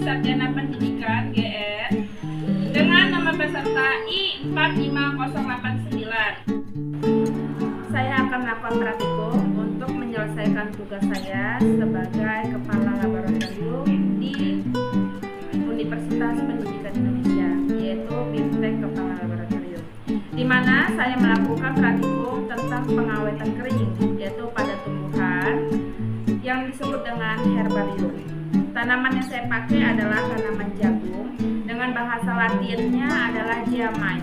Sarjana Pendidikan GR dengan nomor peserta I45089. Saya akan melakukan praktikum untuk menyelesaikan tugas saya sebagai Kepala Laboratorium di Universitas Pendidikan Indonesia, yaitu BIMTEK Kepala Laboratorium, di mana saya melakukan praktikum tentang pengawetan kering, yaitu pada tumbuhan yang disebut dengan herbarium. Tanaman yang saya pakai adalah tanaman jagung, dengan bahasa latinnya adalah Giamais.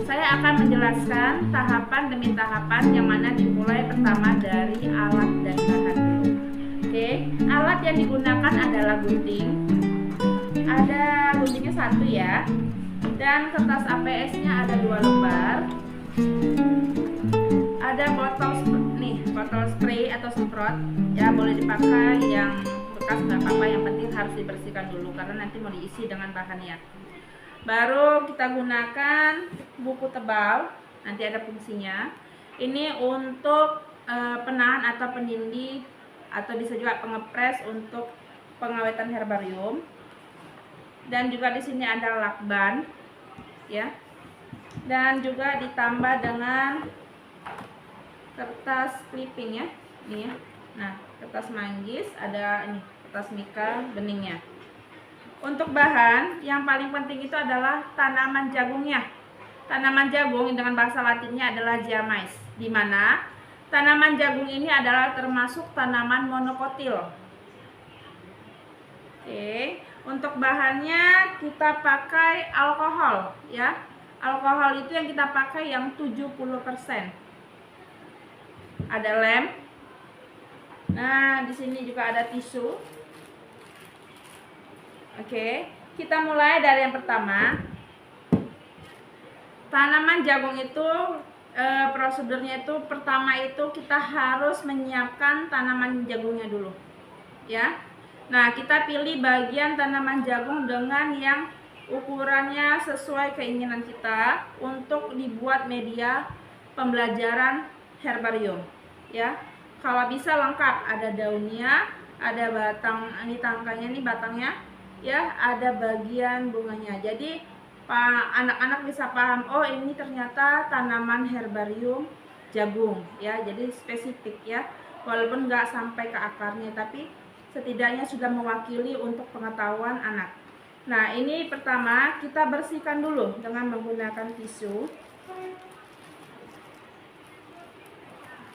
Saya akan menjelaskan tahapan demi tahapan, yang mana dimulai pertama dari alat dan bahan dulu. Oke, alat yang digunakan adalah gunting. Ada guntingnya satu ya, dan kertas APS-nya ada 2 lembar. Ada botol spray atau semprot, ya boleh dipakai, yang bekas nggak apa-apa, yang penting harus dibersihkan dulu karena nanti mau diisi dengan bahannya. Baru kita gunakan buku tebal, nanti ada fungsinya. Ini untuk penahan atau penindih, atau bisa juga pengepres untuk pengawetan herbarium. Dan juga di sini ada lakban, ya. Dan juga ditambah dengan kertas clipping ya, ini ya. Nah, kertas manggis, ada ini kertas mika beningnya. Untuk bahan yang paling penting itu adalah tanaman jagungnya. Tanaman jagung dengan bahasa latinnya adalah Giamais, di mana tanaman jagung ini adalah termasuk tanaman monokotil. Oke, untuk bahannya kita pakai alkohol ya. Alkohol itu yang kita pakai yang 70%. Ada lem. Nah, di sini juga ada tisu. Oke, kita mulai dari yang pertama. Tanaman jagung itu prosedurnya itu pertama itu kita harus menyiapkan tanaman jagungnya dulu, ya. Nah, kita pilih bagian tanaman jagung dengan yang ukurannya sesuai keinginan kita untuk dibuat media pembelajaran herbarium, ya. Kalau bisa lengkap, ada daunnya, ada batang, ini tangkainya, ini batangnya, ya, ada bagian bunganya. Jadi anak-anak bisa paham, oh ini ternyata tanaman herbarium jagung, ya. Jadi spesifik ya, walaupun nggak sampai ke akarnya, tapi setidaknya sudah mewakili untuk pengetahuan anak. Nah, ini pertama kita bersihkan dulu dengan menggunakan tisu.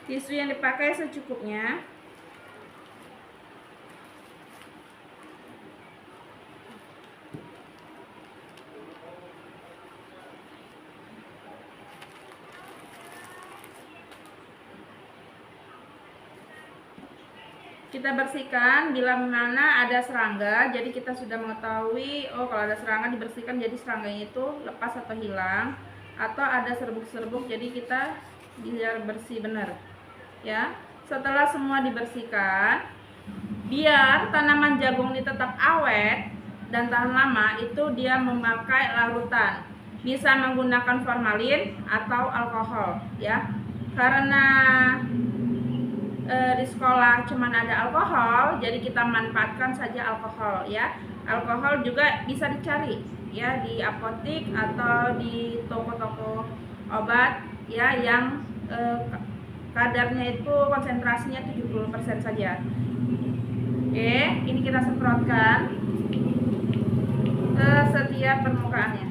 Tisu yang dipakai secukupnya. Kita bersihkan bila mana ada serangga. Jadi kita sudah mengetahui, oh kalau ada serangga dibersihkan, jadi serangganya itu lepas atau hilang. Atau ada serbuk-serbuk, jadi kita biar bersih benar, ya. Setelah semua dibersihkan, biar tanaman jagung ini tetap awet dan tahan lama, itu dia memakai larutan. Bisa menggunakan formalin atau alkohol, ya. Karena di sekolah cuman ada alkohol, jadi kita manfaatkan saja alkohol, ya. Alkohol juga bisa dicari ya di apotik atau di toko-toko obat, ya, yang kadarnya itu konsentrasinya 70% saja. Oke, ini kita semprotkan ke setiap permukaannya.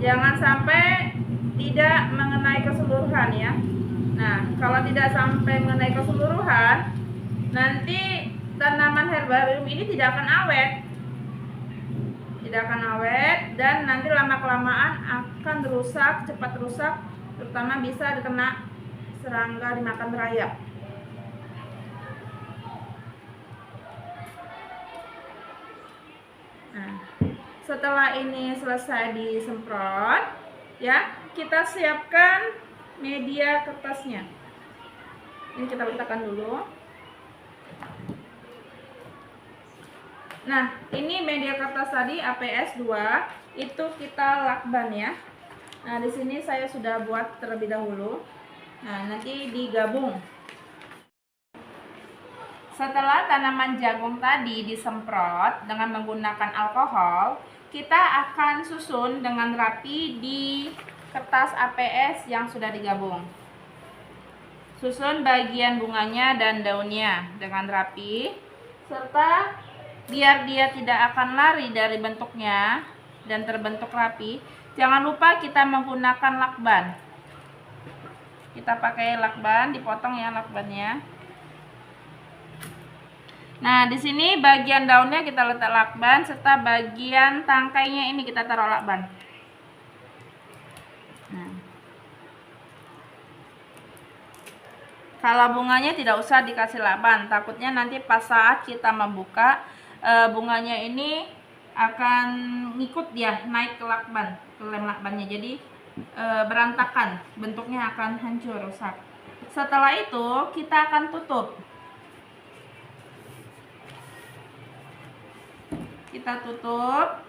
Jangan sampai tidak mengenai keseluruhan ya. Nah, kalau tidak sampai mengenai keseluruhan, nanti tanaman herbarium ini tidak akan awet. Tidak akan awet, dan nanti lama-kelamaan akan rusak, cepat rusak, terutama bisa dikena serangga, dimakan rayap. Nah, setelah ini selesai disemprot, ya, kita siapkan media kertasnya. Ini kita letakkan dulu. Nah, ini media kertas tadi APS 2, itu kita lakban ya. Nah, di sini saya sudah buat terlebih dahulu. Nah, nanti digabung. Setelah tanaman jagung tadi disemprot dengan menggunakan alkohol, kita akan susun dengan rapi di kertas APS yang sudah digabung. Susun bagian bunganya dan daunnya dengan rapi, serta biar dia tidak akan lari dari bentuknya dan terbentuk rapi, jangan lupa kita menggunakan lakban. Kita pakai lakban, dipotong ya lakbannya. Nah, di sini bagian daunnya kita letak lakban, serta bagian tangkainya ini kita taruh lakban. Nah, kalau bunganya tidak usah dikasih lakban, takutnya nanti pas saat kita membuka bunganya ini akan ngikut dia naik ke lakban, ke lem lakbannya. Jadi berantakan, bentuknya akan hancur, rusak. Setelah itu kita akan tutup. Kita tutup.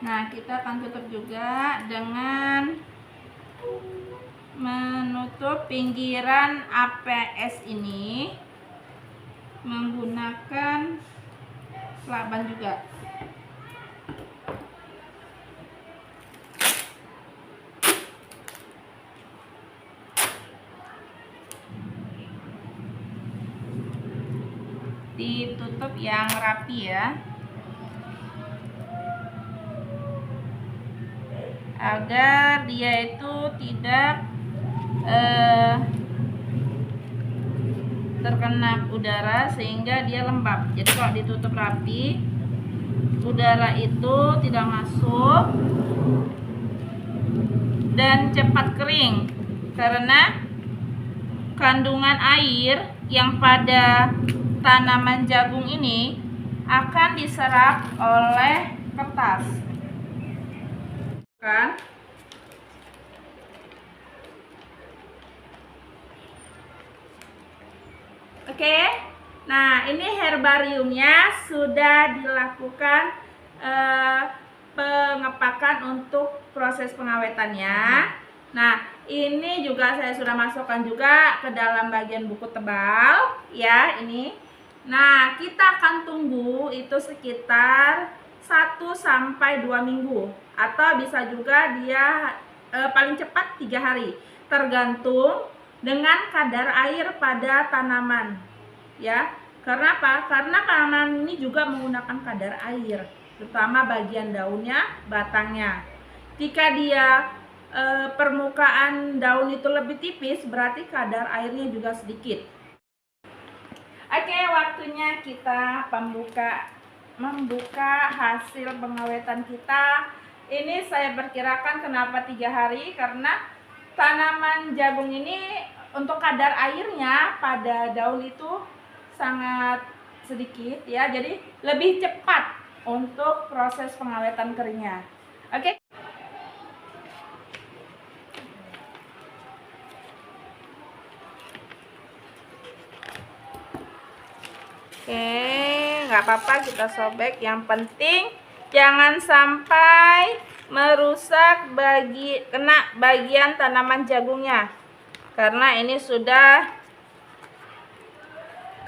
Nah, kita akan tutup juga dengan menutup pinggiran APS ini menggunakan lakban juga. Ditutup yang rapi ya, agar dia itu tidak terkena udara sehingga dia lembab. Jadi kalau ditutup rapi, udara itu tidak masuk dan cepat kering, karena kandungan air yang pada tanaman jagung ini akan diserap oleh kertas. Kan? Oke, nah ini herbariumnya sudah dilakukan pengepakan untuk proses pengawetannya. Nah, ini juga saya sudah masukkan juga ke dalam bagian buku tebal ya ini. Nah, kita akan tunggu itu sekitar 1-2 minggu, atau bisa juga dia paling cepat 3 hari, tergantung dengan kadar air pada tanaman ya. Karena apa? Karena tanaman ini juga menggunakan kadar air, terutama bagian daunnya, batangnya. Jika dia permukaan daun itu lebih tipis, berarti kadar airnya juga sedikit. Oke, waktunya kita membuka hasil pengawetan kita. Ini saya perkirakan kenapa 3 hari, karena tanaman jagung ini untuk kadar airnya pada daun itu sangat sedikit ya, jadi lebih cepat untuk proses pengawetan keringnya. Oke. Oke, nggak apa-apa kita sobek. Yang penting jangan sampai merusak kena bagian tanaman jagungnya, karena ini sudah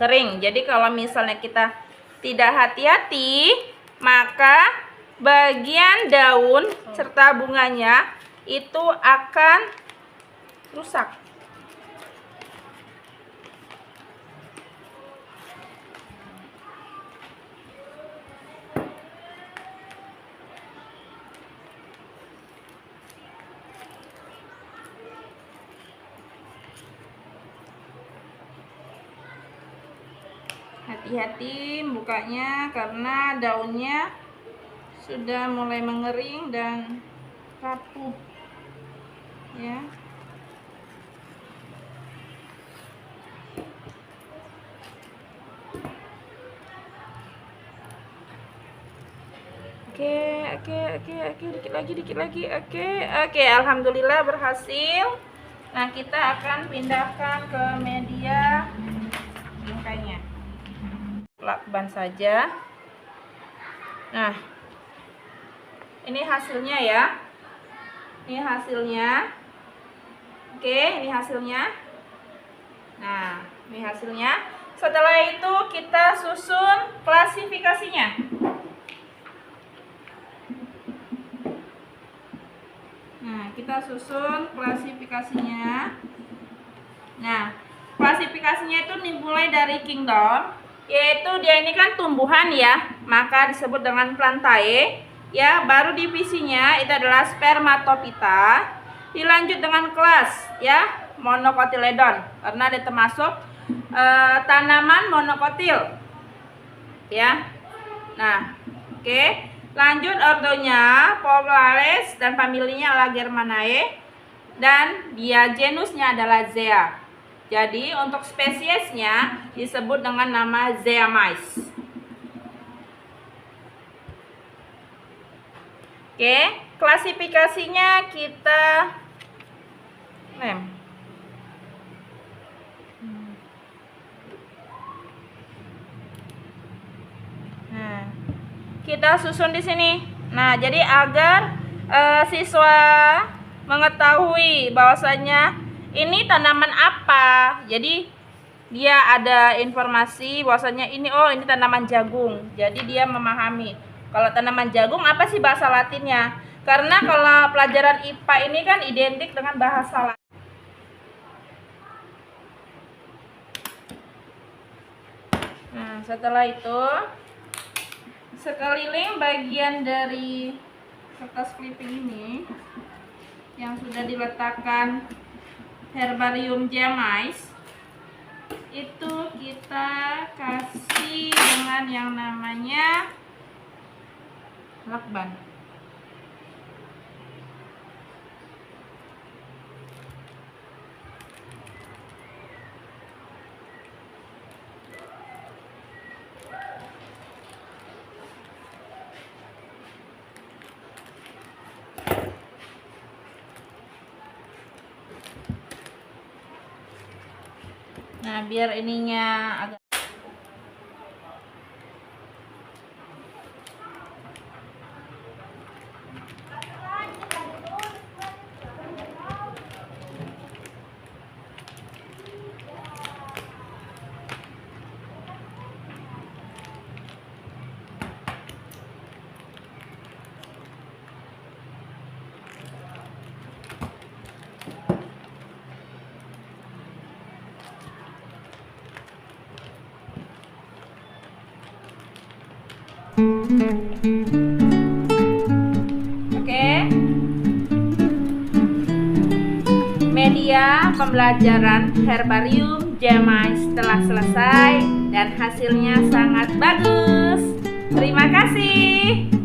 kering. Jadi kalau misalnya kita tidak hati-hati, maka bagian daun serta bunganya itu akan rusak. Hati-hati bukanya, karena daunnya sudah mulai mengering dan rapuh ya. Oke, dikit lagi. Oke, alhamdulillah berhasil. Nah, kita akan pindahkan ke media bingkainya. Lakban saja. Nah, ini hasilnya ya. Ini hasilnya. Oke, ini hasilnya. Nah, ini hasilnya. Setelah itu kita susun klasifikasinya. Nah, kita susun klasifikasinya. Nah, klasifikasinya itu dimulai dari kingdom, yaitu dia ini kan tumbuhan ya, maka disebut dengan plantae. Ya, baru divisinya itu adalah spermatophyta. Dilanjut dengan kelas ya, monocotyledon, karena dia termasuk tanaman monokotil ya. Nah, oke. Lanjut ordonya Populares dan familinya adalah Germanae, dan dia genusnya adalah Zea. Jadi untuk spesiesnya disebut dengan nama Zeamys. Oke, klasifikasinya kita kita susun di sini. Nah, jadi agar siswa mengetahui bahwasanya ini tanaman apa. Jadi dia ada informasi bahwasanya ini ini tanaman jagung. Jadi dia memahami kalau tanaman jagung apa sih bahasa Latinnya. Karena kalau pelajaran IPA ini kan identik dengan bahasa Latin. Nah, setelah itu sekeliling bagian dari kertas clipping ini yang sudah diletakkan herbarium Zeamys itu kita kasih dengan yang namanya lakban. Nah, biar ininya agak Oke. Media pembelajaran herbarium Zeamys telah selesai dan hasilnya sangat bagus. Terima kasih.